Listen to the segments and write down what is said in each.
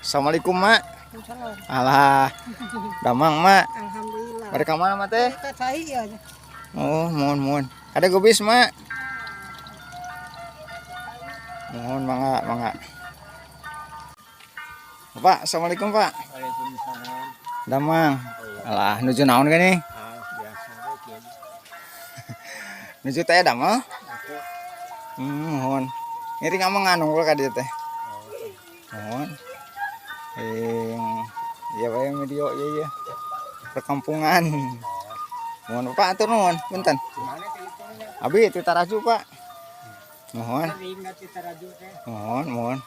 Assalamualaikum mak. Salam. Alah, damang mak. Alhamdulillah. Pada kamana mak teh? Cai ya. Oh, mohon. Ada gubis mak. Mohon mangga. Pak, assalamualaikum pak. Waalaikumsalam. Damang. Alah, nuju naon kan nih? Biasa aja. Nuju teh damang. Aku Mohon. Ngiri ngamang nganung ka dieu teh. Mohon. Iya bae video iya. Perkampungan. Mohon Pak atur nuhun, punten. gimana teleponnya? Abi Tita Raju Pak. Mohon. Sering nanti teraju teh. Mohon.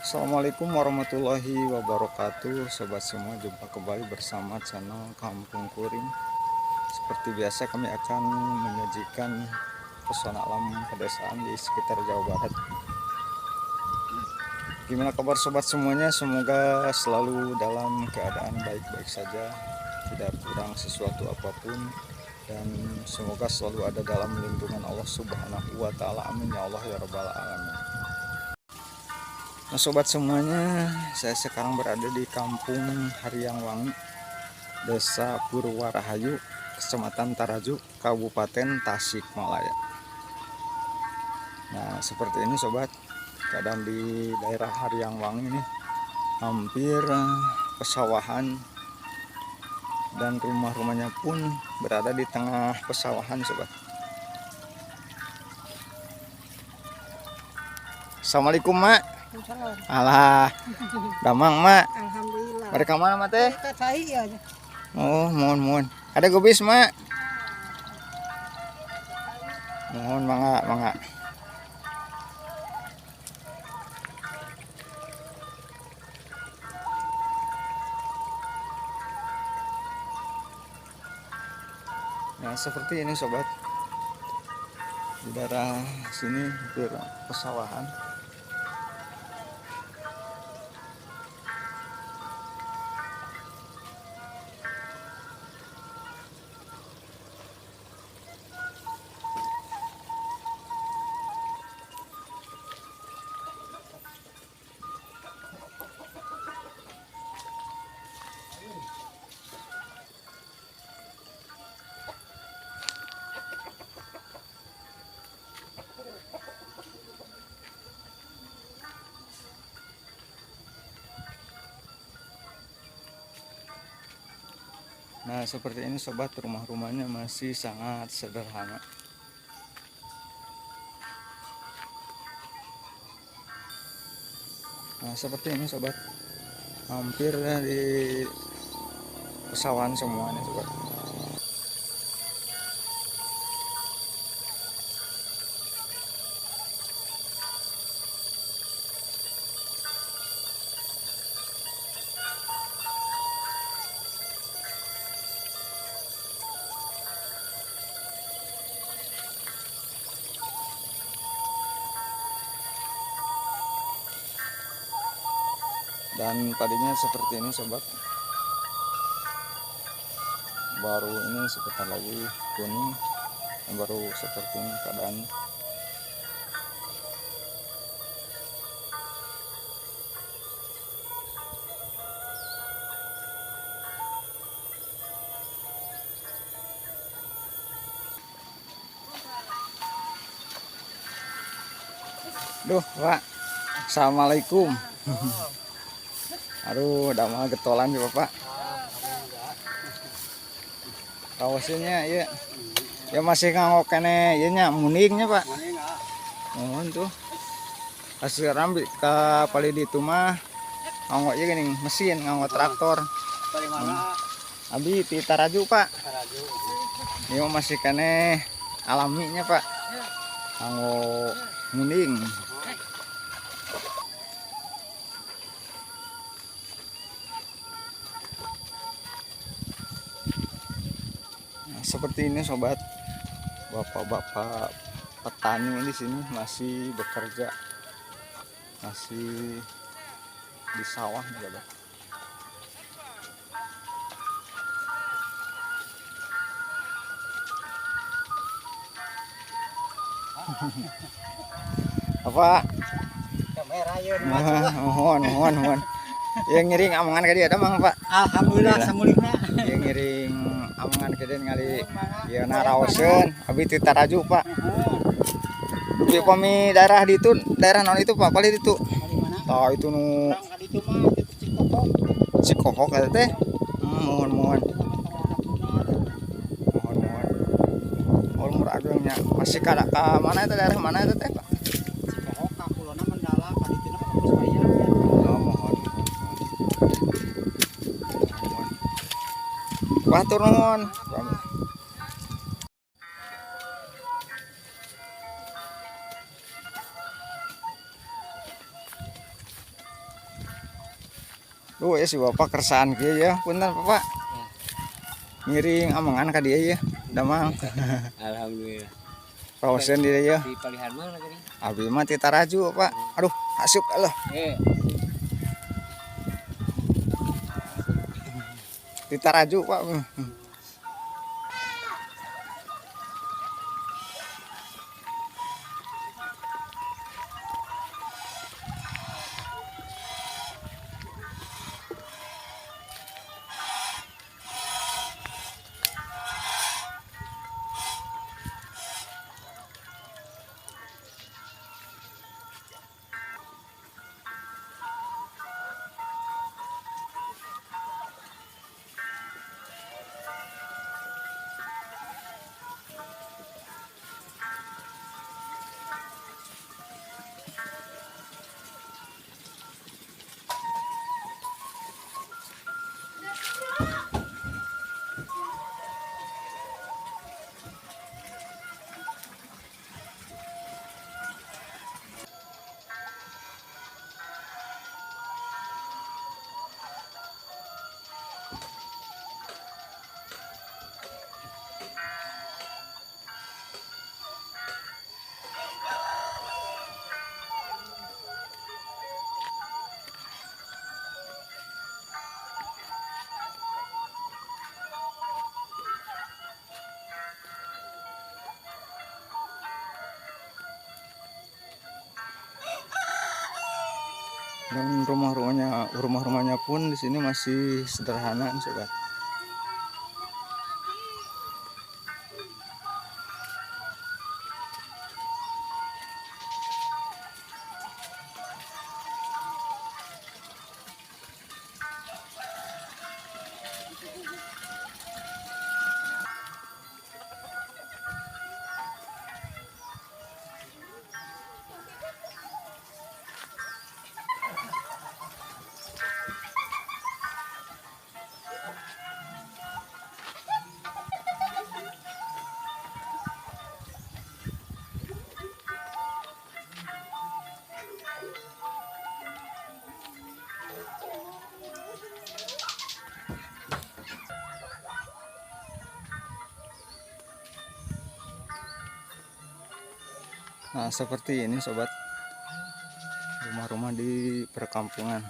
Assalamualaikum warahmatullahi wabarakatuh. Sobat semua, jumpa kembali bersama channel Kampung Kuring. Seperti biasa kami akan menyajikan pesona alam pedesaan di sekitar Jawa Barat. Gimana kabar sobat semuanya? Semoga selalu dalam keadaan baik-baik saja, tidak kurang sesuatu apapun, dan semoga selalu ada dalam lindungan Allah Subhanahu wa taala. Amin ya Allah ya rabbal alamin. Nah sobat semuanya, saya sekarang berada di Kampung Haryangwangi, Desa Purwarahayu, Kecamatan Taraju, Kabupaten Tasikmalaya. Nah seperti ini sobat, keadaan di daerah Haryangwangi ini hampir pesawahan, dan rumah-rumahnya pun berada di tengah pesawahan sobat. Assalamualaikum mak. Salam. Alah, damang mak. Alhamdulillah. Pada kamana mak teh? Cai ya. Oh, mohon. Ada gubis mak. Mohon mangga. Nah seperti ini sobat, di daerah sini hampir pesawahan. Nah seperti ini sobat, rumah-rumahnya masih sangat sederhana. Nah seperti ini sobat, hampir di pesawahan semuanya sobat. Dan padinya seperti ini sobat, baru ini sebentar lagi kuning, baru seperti ini keadaan. Duh Pak, assalamualaikum. Aduh, udah mah getolan juga Pak. Kaosnya ya, ya masih nganggo kene ya nya muningnya Pak. Mohon tuh. Hasil rambi ka pali di itu mah nganggo ya gini mesin, nganggo traktor. Paling mana? Abi ti Taraju Pak. Taraju. Ini mah masih kene alaminya Pak. Nganggo muning. Seperti ini sobat, bapak-bapak petani di sini masih bekerja, masih di sawah nih sobat. Apa? Kamera ya. Mohon. Yang ngiring amangan ka dia mang Pak. Alhamdulillah samulingna. Yang ngiring amangan ka dia ngali ya naraoseun abi ti Taraju Pak. Di pami daerah di itu, daerah non itu Pak, paling itu. Di mana? Tah itu nu Orang kali itu mah itu Cikoko. Cikokok eta teh. Mohon. Oh muragengnya masih ka mana eta daerah mana eta teh Pak? Cikoko ka kulona Mandala kali itu mah harus bayar ya. Oh, mohon. Batur nuhun. Duh ya si bapak kersaan kieu ya, punten Bapak. Ngiring amangan ka dia ya, damang. Alhamdulillah. Pauseun dia ya. Di palihan mana tadi? Abi mah ti Taraju Pak. Aduh, asup Allah. Ti Taraju Pak. Dan rumah-rumahnya pun di sini masih sederhana sobat. Nah, seperti ini sobat, rumah-rumah di perkampungan.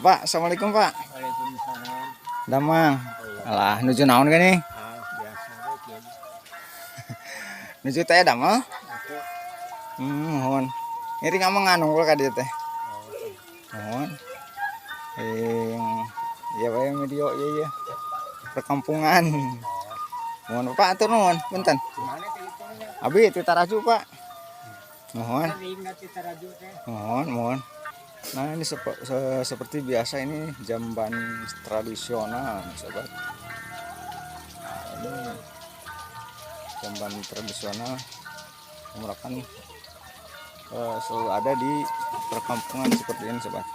Pak, assalamualaikum Pak. Waalaikumsalam. Damang. Alah, nuju naon gini? Biasa aja. Nuju teh damang. Aku Mohon. Ngiri ngamang nganung ka dieu teh. Mohon. Ya bae video ieu. Perkampungan. Mohon Pak atur nuhun, punten. mana teleponnya? Abi ti Taraju Pak. Mohon. Ingat kita radio teh. Mohon. Nah ini seperti biasa ini jamban tradisional sobat. Nah, ini jamban tradisional yang merupakan selalu ada di perkampungan seperti ini sobat.